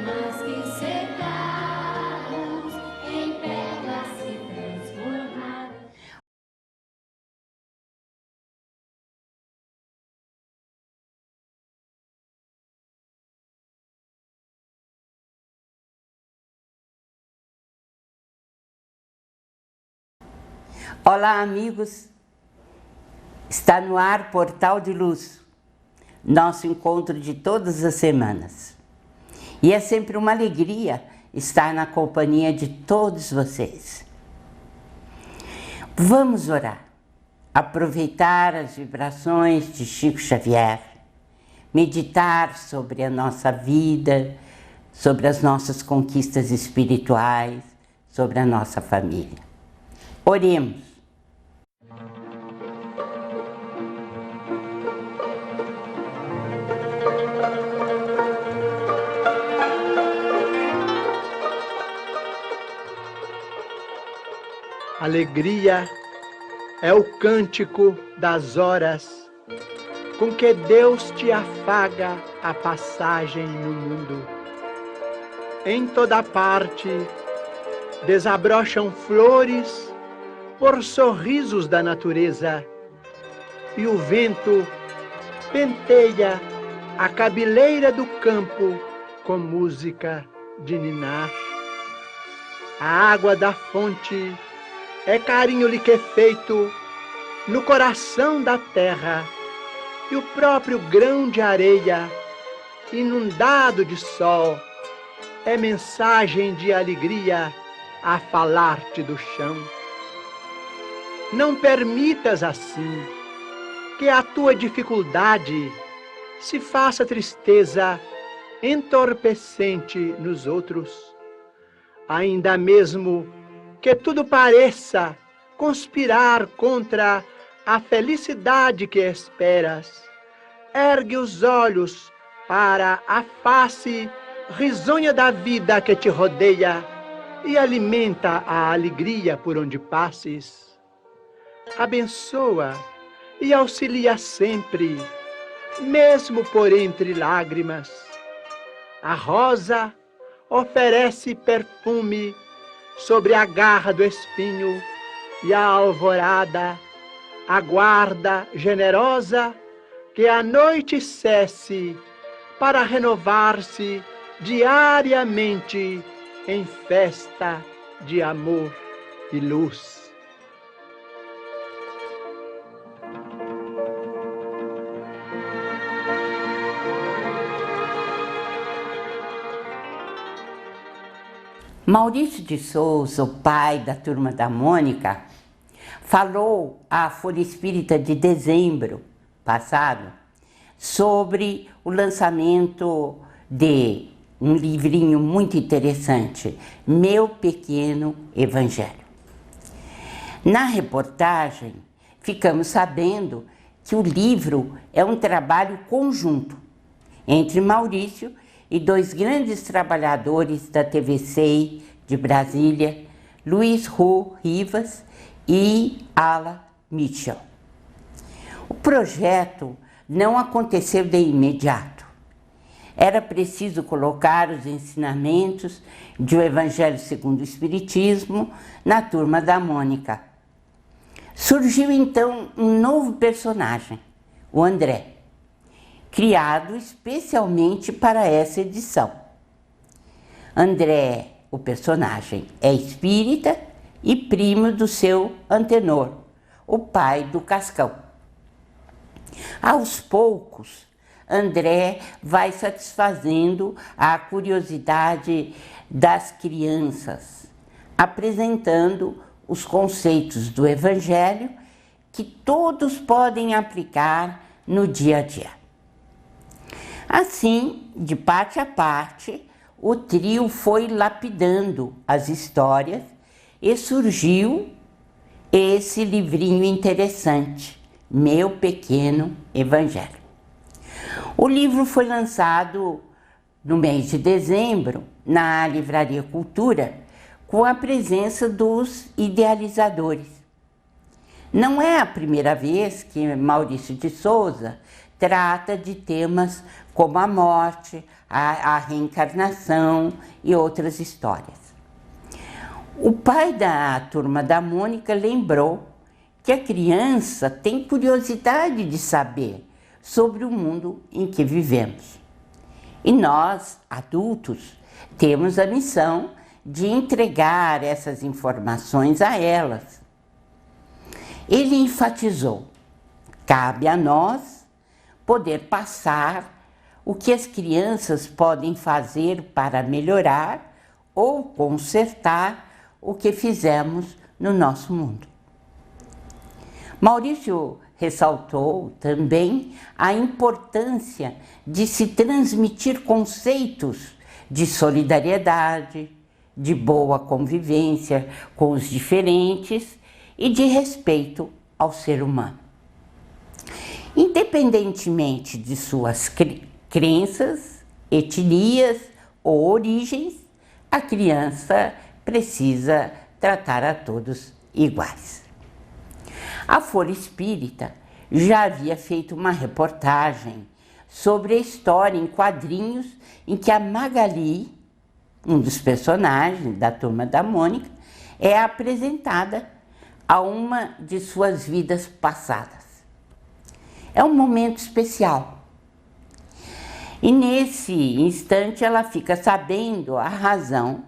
mas que secados em pedras se transformaram. Olá, amigos! Está no ar Portal de Luz, nosso encontro de todas as semanas. E é sempre uma alegria estar na companhia de todos vocês. Vamos orar, aproveitar as vibrações de Chico Xavier, meditar sobre a nossa vida, sobre as nossas conquistas espirituais, sobre a nossa família. Oremos. Alegria é o cântico das horas com que Deus te afaga a passagem no mundo. Em toda parte desabrocham flores por sorrisos da natureza e o vento penteia a cabeleira do campo com música de ninar. A água da fonte é carinho liquefeito no coração da terra, e o próprio grão de areia, inundado de sol, é mensagem de alegria a falar-te do chão. Não permitas assim que a tua dificuldade se faça tristeza entorpecente nos outros, ainda mesmo que tudo pareça conspirar contra a felicidade que esperas. Ergue os olhos para a face risonha da vida que te rodeia e alimenta a alegria por onde passes. Abençoa e auxilia sempre, mesmo por entre lágrimas. A rosa oferece perfume sobre a garra do espinho, e a alvorada aguarda generosa que a noite cesse para renovar-se diariamente em festa de amor e luz. Maurício de Souza, o pai da Turma da Mônica, falou à Folha Espírita de dezembro passado sobre o lançamento de um livrinho muito interessante, Meu Pequeno Evangelho. Na reportagem, ficamos sabendo que o livro é um trabalho conjunto entre Maurício e dois grandes trabalhadores da TVC de Brasília, Luiz Ru Rivas e Ala Mitchell. O projeto não aconteceu de imediato. Era preciso colocar os ensinamentos do Evangelho segundo o Espiritismo na Turma da Mônica. Surgiu então um novo personagem, o André, criado especialmente para essa edição. André, o personagem, é espírita e primo do seu antenor, o pai do Cascão. Aos poucos, André vai satisfazendo a curiosidade das crianças, apresentando os conceitos do Evangelho que todos podem aplicar no dia a dia. Assim, de parte a parte, o trio foi lapidando as histórias e surgiu esse livrinho interessante, Meu Pequeno Evangelho. O livro foi lançado no mês de dezembro na Livraria Cultura com a presença dos idealizadores. Não é a primeira vez que Maurício de Souza trata de temas como a morte, a reencarnação e outras histórias. O pai da Turma da Mônica lembrou que a criança tem curiosidade de saber sobre o mundo em que vivemos. E nós, adultos, temos a missão de entregar essas informações a elas. Ele enfatizou: cabe a nós poder passar o que as crianças podem fazer para melhorar ou consertar o que fizemos no nosso mundo. Maurício ressaltou também a importância de se transmitir conceitos de solidariedade, de boa convivência com os diferentes e de respeito ao ser humano. Independentemente de suas crenças, etnias ou origens, a criança precisa tratar a todos iguais. A Folha Espírita já havia feito uma reportagem sobre a história em quadrinhos em que a Magali, um dos personagens da Turma da Mônica, é apresentada a uma de suas vidas passadas. É um momento especial. E nesse instante ela fica sabendo a razão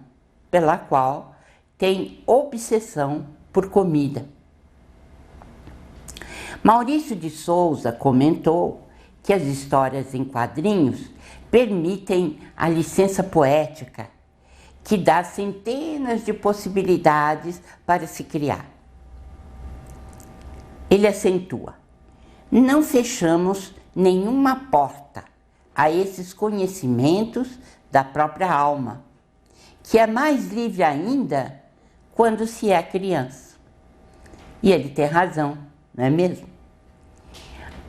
pela qual tem obsessão por comida. Maurício de Souza comentou que as histórias em quadrinhos permitem a licença poética, que dá centenas de possibilidades para se criar. Ele acentua: não fechamos nenhuma porta a esses conhecimentos da própria alma, que é mais livre ainda quando se é criança. E ele tem razão, não é mesmo?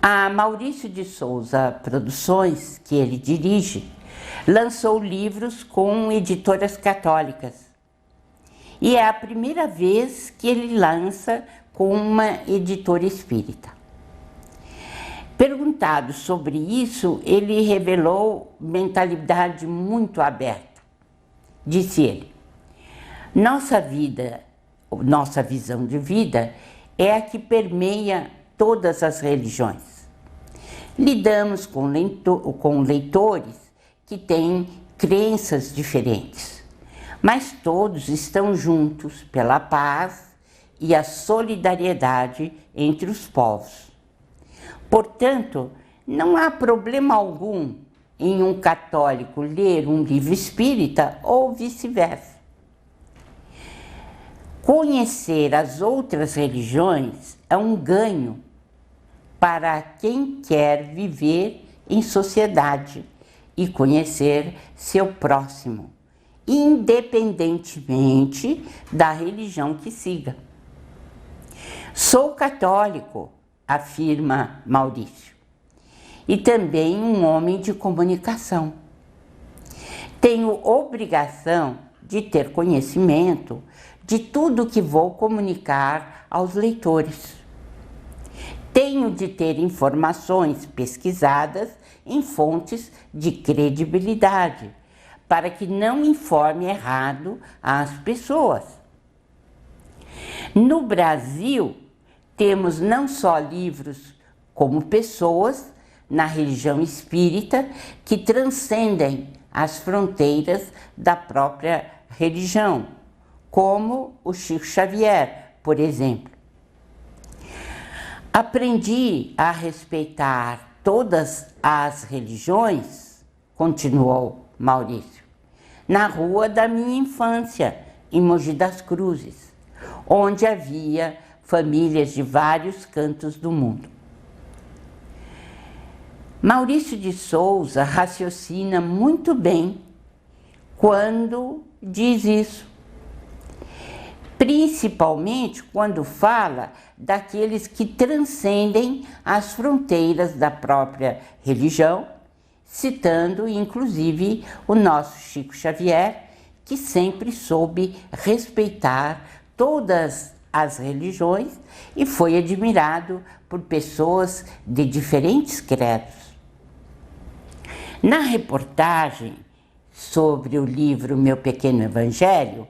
A Maurício de Souza Produções, que ele dirige, lançou livros com editoras católicas. E é a primeira vez que ele lança com uma editora espírita. Perguntado sobre isso, ele revelou mentalidade muito aberta. Disse ele: nossa vida, nossa visão de vida é a que permeia todas as religiões. Lidamos com leitores que têm crenças diferentes, mas todos estão juntos pela paz e a solidariedade entre os povos. Portanto, não há problema algum em um católico ler um livro espírita ou vice-versa. Conhecer as outras religiões é um ganho para quem quer viver em sociedade e conhecer seu próximo, independentemente da religião que siga. Sou católico, afirma Maurício, e também um homem de comunicação. Tenho obrigação de ter conhecimento de tudo que vou comunicar aos leitores. Tenho de ter informações pesquisadas em fontes de credibilidade, para que não informe errado às pessoas. No Brasil, temos não só livros, como pessoas na religião espírita que transcendem as fronteiras da própria religião, como o Chico Xavier, por exemplo. Aprendi a respeitar todas as religiões, continuou Maurício, na rua da minha infância, em Mogi das Cruzes, onde havia famílias de vários cantos do mundo. Maurício de Souza raciocina muito bem quando diz isso, principalmente quando fala daqueles que transcendem as fronteiras da própria religião, citando inclusive o nosso Chico Xavier, que sempre soube respeitar todas as religiões e foi admirado por pessoas de diferentes credos. Na reportagem sobre o livro Meu Pequeno Evangelho,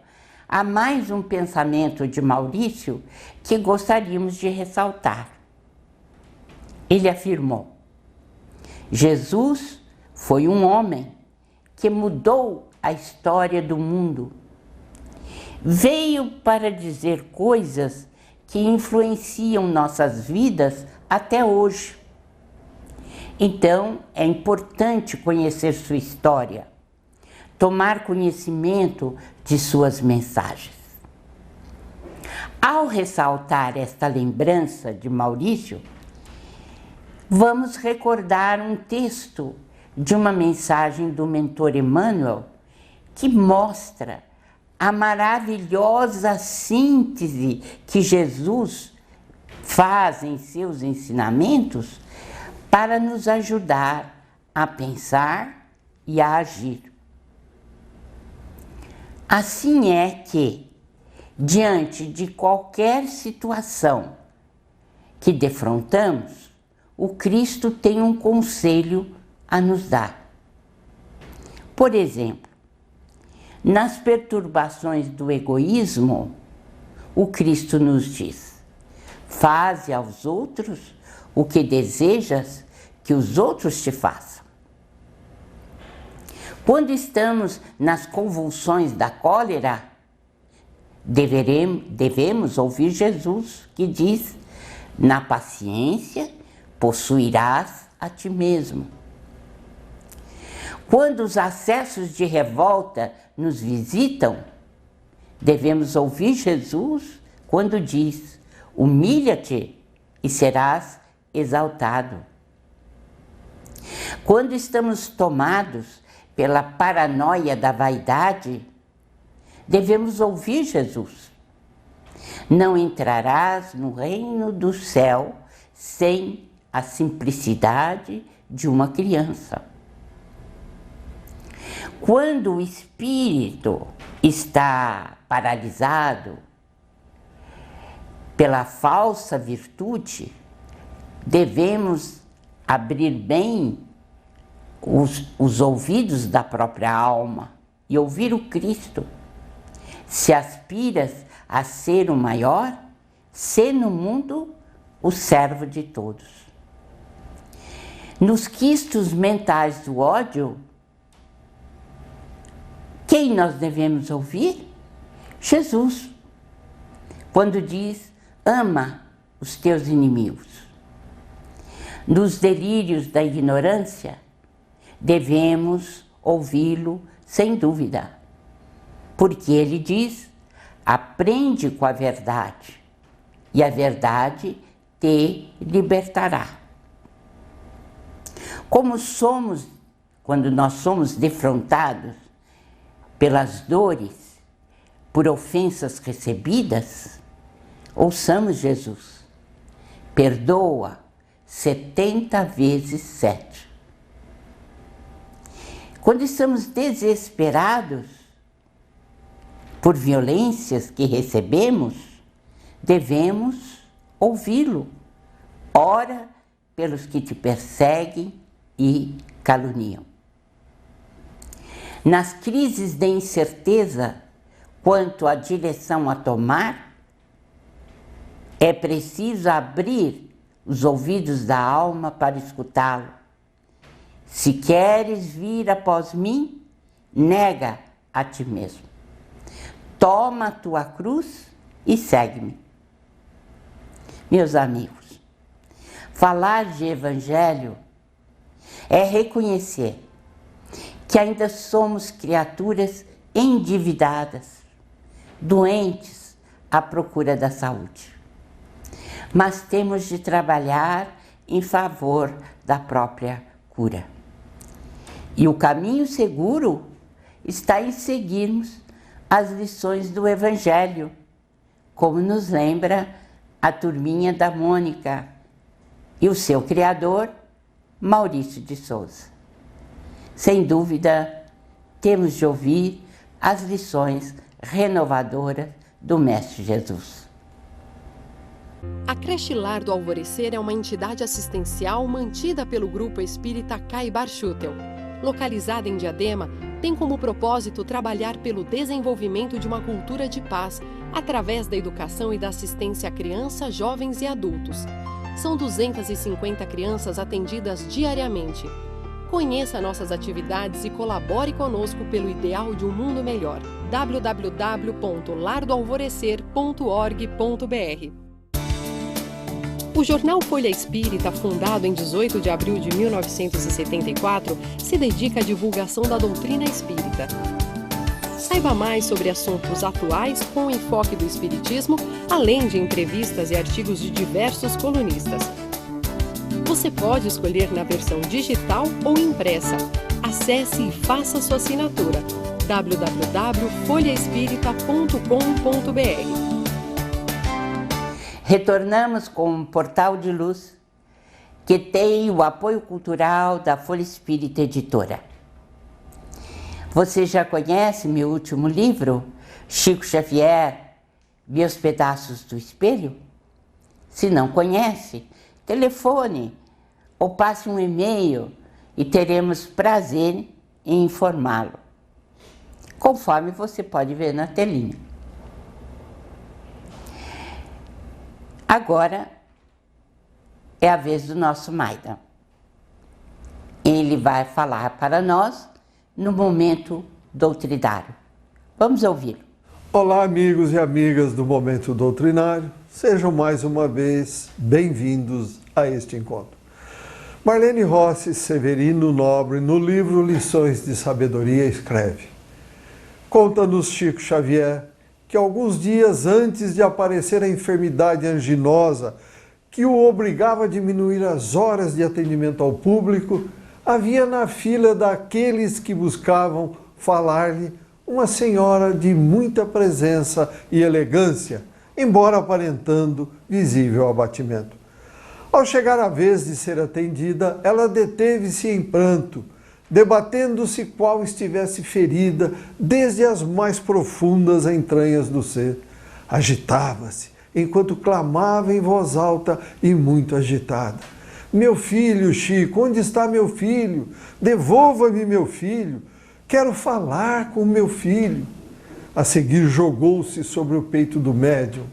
há mais um pensamento de Maurício que gostaríamos de ressaltar. Ele afirmou: Jesus foi um homem que mudou a história do mundo. Veio para dizer coisas que influenciam nossas vidas até hoje. Então, é importante conhecer sua história, tomar conhecimento de suas mensagens. Ao ressaltar esta lembrança de Maurício, vamos recordar um texto de uma mensagem do mentor Emmanuel que mostra a maravilhosa síntese que Jesus faz em seus ensinamentos para nos ajudar a pensar e a agir. Assim é que, diante de qualquer situação que defrontamos, o Cristo tem um conselho a nos dar. Por exemplo, nas perturbações do egoísmo, o Cristo nos diz: faze aos outros o que desejas que os outros te façam. Quando estamos nas convulsões da cólera, devemos ouvir Jesus, que diz: na paciência possuirás a ti mesmo. Quando os acessos de revolta nos visitam, devemos ouvir Jesus quando diz: humilha-te e serás exaltado. Quando estamos tomados pela paranoia da vaidade, devemos ouvir Jesus: não entrarás no reino do céu sem a simplicidade de uma criança. Quando o espírito está paralisado pela falsa virtude, devemos abrir bem os ouvidos da própria alma e ouvir o Cristo. Se aspiras a ser o maior, sê no mundo o servo de todos. Nos quistos mentais do ódio, quem nós devemos ouvir? Jesus, quando diz: ama os teus inimigos. Nos delírios da ignorância, devemos ouvi-lo sem dúvida, porque ele diz: aprende com a verdade, e a verdade te libertará. Quando nós somos defrontados pelas dores, por ofensas recebidas, ouçamos Jesus: perdoa 70 vezes 7. Quando estamos desesperados por violências que recebemos, devemos ouvi-lo: ora pelos que te perseguem e caluniam. Nas crises de incerteza quanto à direção a tomar, é preciso abrir os ouvidos da alma para escutá-lo. Se queres vir após mim, nega a ti mesmo. Toma a tua cruz e segue-me. Meus amigos, falar de evangelho é reconhecer que ainda somos criaturas endividadas, doentes à procura da saúde. Mas temos de trabalhar em favor da própria cura. E o caminho seguro está em seguirmos as lições do Evangelho, como nos lembra a turminha da Mônica e o seu criador, Maurício de Souza. Sem dúvida, temos de ouvir as lições renovadoras do Mestre Jesus. A Creche Lar do Alvorecer é uma entidade assistencial mantida pelo Grupo Espírita Caibar Schutel. Localizada em Diadema, tem como propósito trabalhar pelo desenvolvimento de uma cultura de paz, através da educação e da assistência a crianças, jovens e adultos. São 250 crianças atendidas diariamente. Conheça nossas atividades e colabore conosco pelo ideal de um mundo melhor. www.lardoalvorecer.org.br. O jornal Folha Espírita, fundado em 18 de abril de 1974, se dedica à divulgação da doutrina espírita. Saiba mais sobre assuntos atuais com o enfoque do espiritismo, além de entrevistas e artigos de diversos colunistas. Você pode escolher na versão digital ou impressa. Acesse e faça sua assinatura. www.folhaespírita.com.br. Retornamos com um portal de luz que tem o apoio cultural da Folha Espírita Editora. Você já conhece meu último livro, Chico Xavier, Meus Pedaços do Espelho? Se não conhece, telefone ou passe um e-mail e teremos prazer em informá-lo, conforme você pode ver na telinha. Agora é a vez do nosso Maida. Ele vai falar para nós no momento doutrinário. Vamos ouvi-lo. Olá, amigos e amigas do Momento Doutrinário. Sejam mais uma vez bem-vindos a este encontro. Marlene Rossi Severino Nobre, no livro Lições de Sabedoria, escreve: conta-nos Chico Xavier que alguns dias antes de aparecer a enfermidade anginosa que o obrigava a diminuir as horas de atendimento ao público, havia na fila daqueles que buscavam falar-lhe uma senhora de muita presença e elegância, embora aparentando visível abatimento. Ao chegar a vez de ser atendida, ela deteve-se em pranto, debatendo-se qual estivesse ferida desde as mais profundas entranhas do ser. Agitava-se, enquanto clamava em voz alta e muito agitada: meu filho, Chico, onde está meu filho? Devolva-me meu filho. Quero falar com meu filho. A seguir jogou-se sobre o peito do médium.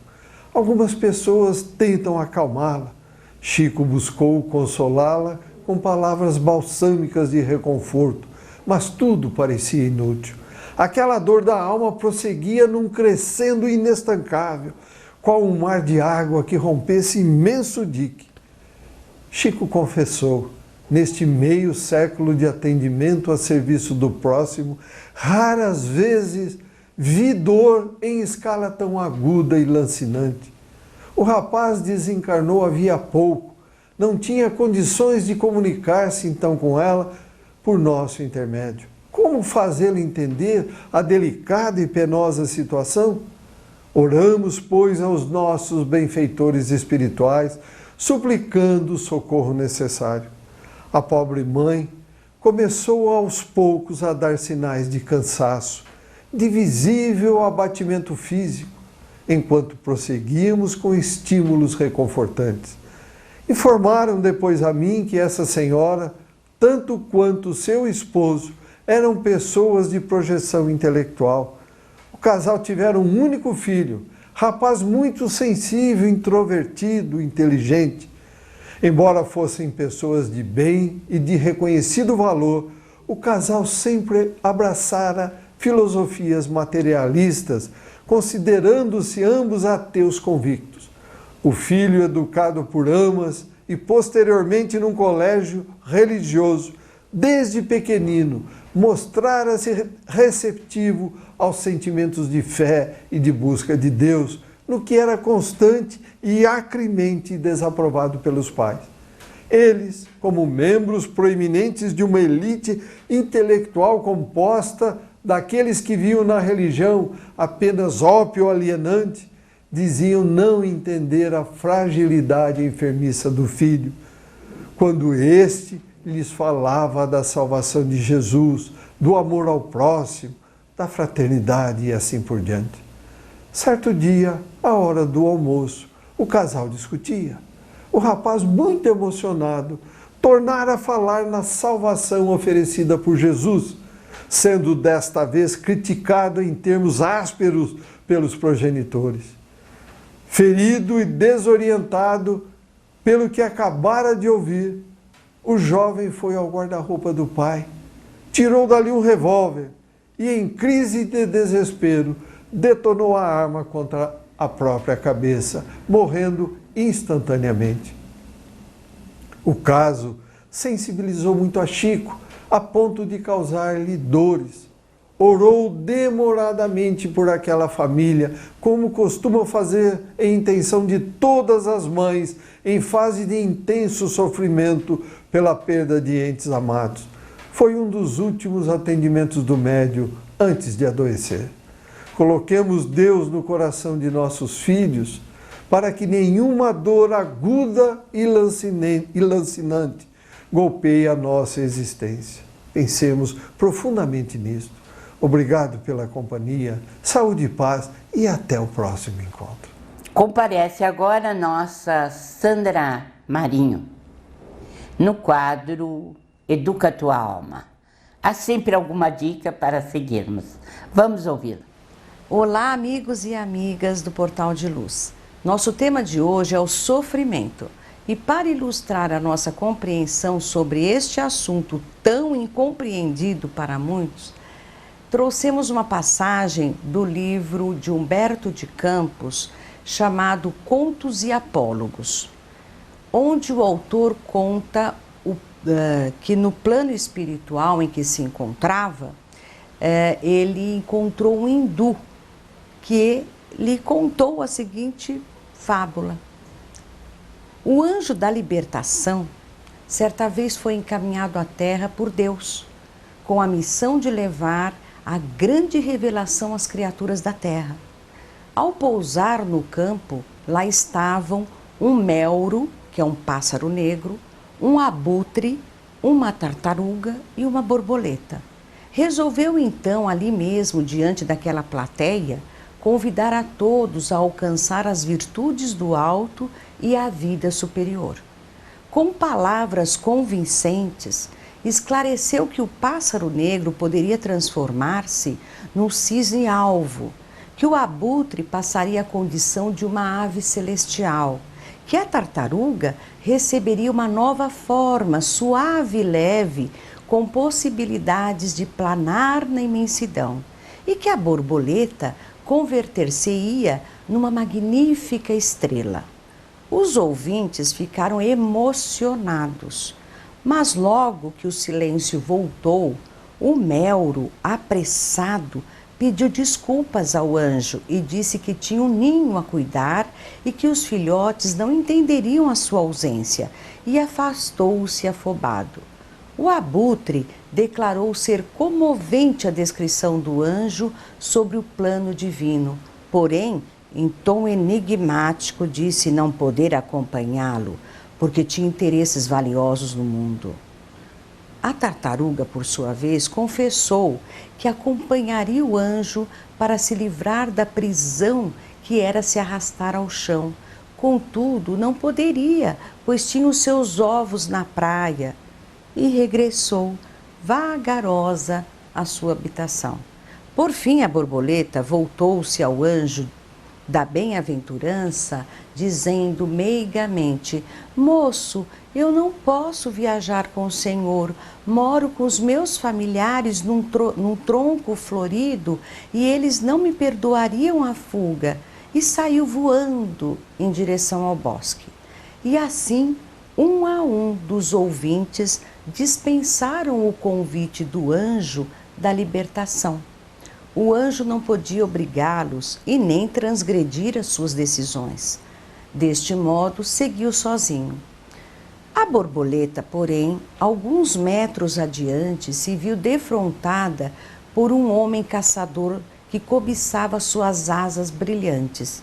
Algumas pessoas tentam acalmá-la. Chico buscou consolá-la com palavras balsâmicas de reconforto, mas tudo parecia inútil. Aquela dor da alma prosseguia num crescendo inestancável, qual um mar de água que rompesse imenso dique. Chico confessou: neste meio século de atendimento a serviço do próximo, raras vezes vi dor em escala tão aguda e lancinante. O rapaz desencarnou havia pouco, não tinha condições de comunicar-se então com ela por nosso intermédio. Como fazê-lo entender a delicada e penosa situação? Oramos, pois, aos nossos benfeitores espirituais, suplicando o socorro necessário. A pobre mãe começou aos poucos a dar sinais de cansaço, de visível abatimento físico, enquanto prosseguíamos com estímulos reconfortantes. Informaram depois a mim que essa senhora, tanto quanto seu esposo, eram pessoas de projeção intelectual. O casal tivera um único filho, rapaz muito sensível, introvertido, inteligente. Embora fossem pessoas de bem e de reconhecido valor, o casal sempre abraçara filosofias materialistas, considerando-se ambos ateus convictos. O filho, educado por amas e posteriormente num colégio religioso, desde pequenino, mostrara-se receptivo aos sentimentos de fé e de busca de Deus, no que era constante e acremente desaprovado pelos pais. Eles, como membros proeminentes de uma elite intelectual composta daqueles que viam na religião apenas ópio alienante, diziam não entender a fragilidade enfermiça do filho, quando este lhes falava da salvação de Jesus, do amor ao próximo, da fraternidade e assim por diante. Certo dia, à hora do almoço, O casal discutia. O rapaz, muito emocionado, tornara a falar na salvação oferecida por Jesus, sendo desta vez criticado em termos ásperos pelos progenitores. Ferido e desorientado pelo que acabara de ouvir, o jovem foi ao guarda-roupa do pai, tirou dali um revólver e, em crise de desespero, detonou a arma contra a própria cabeça, morrendo instantaneamente. O caso sensibilizou muito a Chico, a ponto de causar-lhe dores. Orou demoradamente por aquela família, como costumam fazer em intenção de todas as mães em fase de intenso sofrimento pela perda de entes amados. Foi um dos últimos atendimentos do médium antes de adoecer. Coloquemos Deus no coração de nossos filhos para que nenhuma dor aguda e lancinante golpeie a nossa existência. Pensemos profundamente nisto. Obrigado pela companhia, saúde e paz e até o próximo encontro. Comparece agora a nossa Sandra Marinho, no quadro Educa Tua Alma. Há sempre alguma dica para seguirmos. Vamos ouvi-la. Olá, amigos e amigas do Portal de Luz. Nosso tema de hoje é o sofrimento. E para ilustrar a nossa compreensão sobre este assunto tão incompreendido para muitos, trouxemos uma passagem do livro de Humberto de Campos, chamado Contos e Apólogos, onde o autor conta que no plano espiritual em que se encontrava, ele encontrou um hindu que lhe contou a seguinte fábula. O anjo da libertação, certa vez foi encaminhado à Terra por Deus, com a missão de levar a grande revelação às criaturas da Terra. Ao pousar no campo, lá estavam um melro, que é um pássaro negro, um abutre, uma tartaruga e uma borboleta. Resolveu então, ali mesmo, diante daquela plateia, convidar a todos a alcançar as virtudes do alto e a vida superior. Com palavras convincentes, esclareceu que o pássaro negro poderia transformar-se num cisne-alvo, que o abutre passaria a condição de uma ave celestial, que a tartaruga receberia uma nova forma, suave e leve, com possibilidades de planar na imensidão, e que a borboleta converter-se-ia numa magnífica estrela. Os ouvintes ficaram emocionados, mas logo que o silêncio voltou, o melro, apressado, pediu desculpas ao anjo e disse que tinha um ninho a cuidar e que os filhotes não entenderiam a sua ausência, e afastou-se afobado. O abutre declarou ser comovente a descrição do anjo sobre o plano divino, porém, em tom enigmático, disse não poder acompanhá-lo, porque tinha interesses valiosos no mundo. A tartaruga, por sua vez, confessou que acompanharia o anjo para se livrar da prisão que era se arrastar ao chão. Contudo, não poderia, pois tinha os seus ovos na praia, e regressou vagarosa à sua habitação. Por fim, a borboleta voltou-se ao anjo da bem-aventurança, dizendo meigamente: moço, eu não posso viajar com o senhor, moro com os meus familiares num tronco florido e eles não me perdoariam a fuga. E saiu voando em direção ao bosque. E assim, um a um dos ouvintes dispensaram o convite do anjo da libertação. O anjo não podia obrigá-los e nem transgredir as suas decisões. Deste modo, seguiu sozinho. A borboleta, porém, alguns metros adiante, se viu defrontada por um homem caçador que cobiçava suas asas brilhantes.